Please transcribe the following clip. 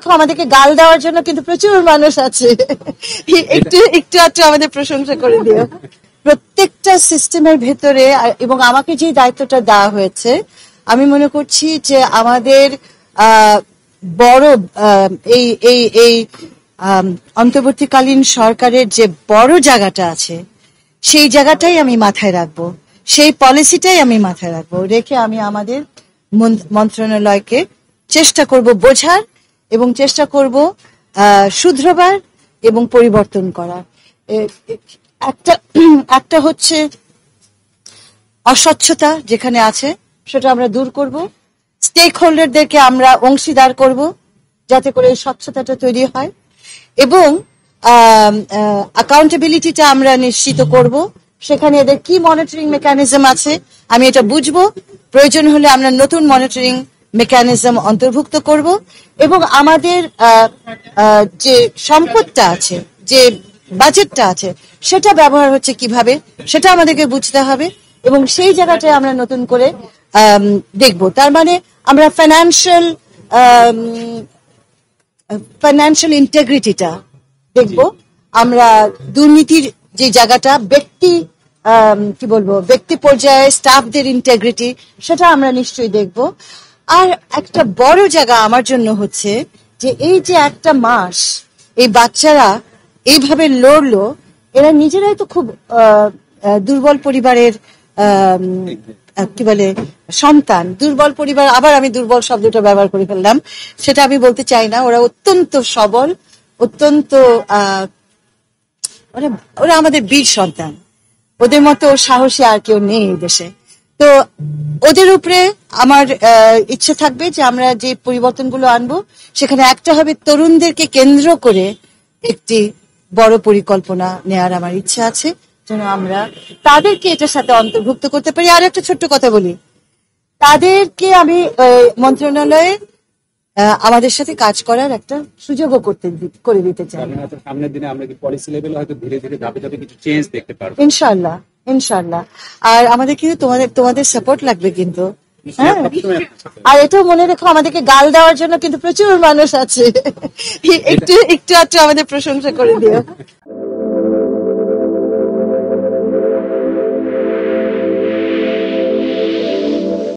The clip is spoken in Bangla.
রেখো, আমাদেরকে গাল দেওয়ার জন্য কিন্তু প্রচুর মানুষ আছে। একটু একটু একটু আমাদের প্রশংসা করে দিও। প্রত্যেকটা সিস্টেমের ভেতরে এবং আমাকে যে দায়িত্বটা দেওয়া হয়েছে, আমি মনে করছি যে আমাদের বড় এই এই এই অন্তর্বর্তীকালীন সরকারের যে বড় জায়গাটা আছে, সেই জায়গাটাই আমি মাথায় রাখবো, সেই পলিসিটাই আমি মাথায় রাখবো, রেখে আমি আমাদের মন্ত্রণালয়কে চেষ্টা করব বোঝার এবং চেষ্টা করব শুধরবার এবং পরিবর্তন করার। একটা হচ্ছে অস্বচ্ছতা যেখানে আছে সেটা আমরা দূর করব, স্টেক হোল্ডারদেরকে আমরা অংশীদার করব যাতে করে এই স্বচ্ছতাটা তৈরি হয়, এবং অ্যাকাউন্টেবিলিটিটা আমরা নিশ্চিত করব। সেখানে এদের কি মনিটরিং মেকানিজম আছে আমি এটা বুঝবো, প্রয়োজন হলে আমরা নতুন মনিটরিং মেকানিজম অন্তর্ভুক্ত করব, এবং আমাদের যে সম্পদটা আছে, যে বাজেটটা আছে, সেটা ব্যবহার হচ্ছে কিভাবে সেটা আমাদেরকে বুঝতে হবে, এবং সেই জায়গাটায় আমরা নতুন করে দেখব। তার মানে আমরা ফাইন্যান্সিয়াল ইন্টিগ্রিটিটা দেখব, আমরা দুর্নীতির যে জায়গাটা, ব্যক্তি পর্যায়ে স্টাফদের ইন্টিগ্রিটি, সেটা আমরা নিশ্চয়ই দেখব। আর একটা বড় জায়গা আমার জন্য হচ্ছে যে এই যে একটা মাস এই বাচ্চারা এইভাবে লড়লো, এরা নিজেরাই তো খুব দুর্বল পরিবারের সন্তান। দুর্বল পরিবার, আবার আমি দুর্বল শব্দটা ব্যবহার করে ফেললাম, সেটা আমি বলতে চাই না। ওরা অত্যন্ত সবল, অত্যন্ত ওরা আমাদের বীর সন্তান, ওদের মতো সাহসী আর কেউ নেই এই দেশে। তো ওদের উপরে আমার ইচ্ছে থাকবে যে আমরা যে পরিবর্তনগুলো আনবো সেখানে একটা হবে তরুণদেরকে কেন্দ্র করে একটি বড় পরিকল্পনা নেওয়ার আমার ইচ্ছা আছে, যেন আমরা তাদেরকে এটার সাথে অন্তর্ভুক্ত করতে পারি। আর একটা ছোট্ট কথা বলি, তাদেরকে আমি মন্ত্রণালয়ে আমাদের সাথে কাজ করার একটা সুযোগও করে দিতে চাই। সামনের দিনে আমরা কি পলিসি লেভেলে হয়তো ধীরে ধীরে ধাপে ধাপে কিছু চেঞ্জ দেখতে পারবো ইনশাআল্লাহ, ইনশাআল্লাহ। আর আমাদের কিন্তু তোমাদের সাপোর্ট লাগবে কিন্তু, হ্যাঁ। আর এটাও মনে রেখো, আমাদেরকে গাল দেওয়ার জন্য কিন্তু প্রচুর মানুষ আছে। একটু একটু আমাদের প্রশংসা করে দিও।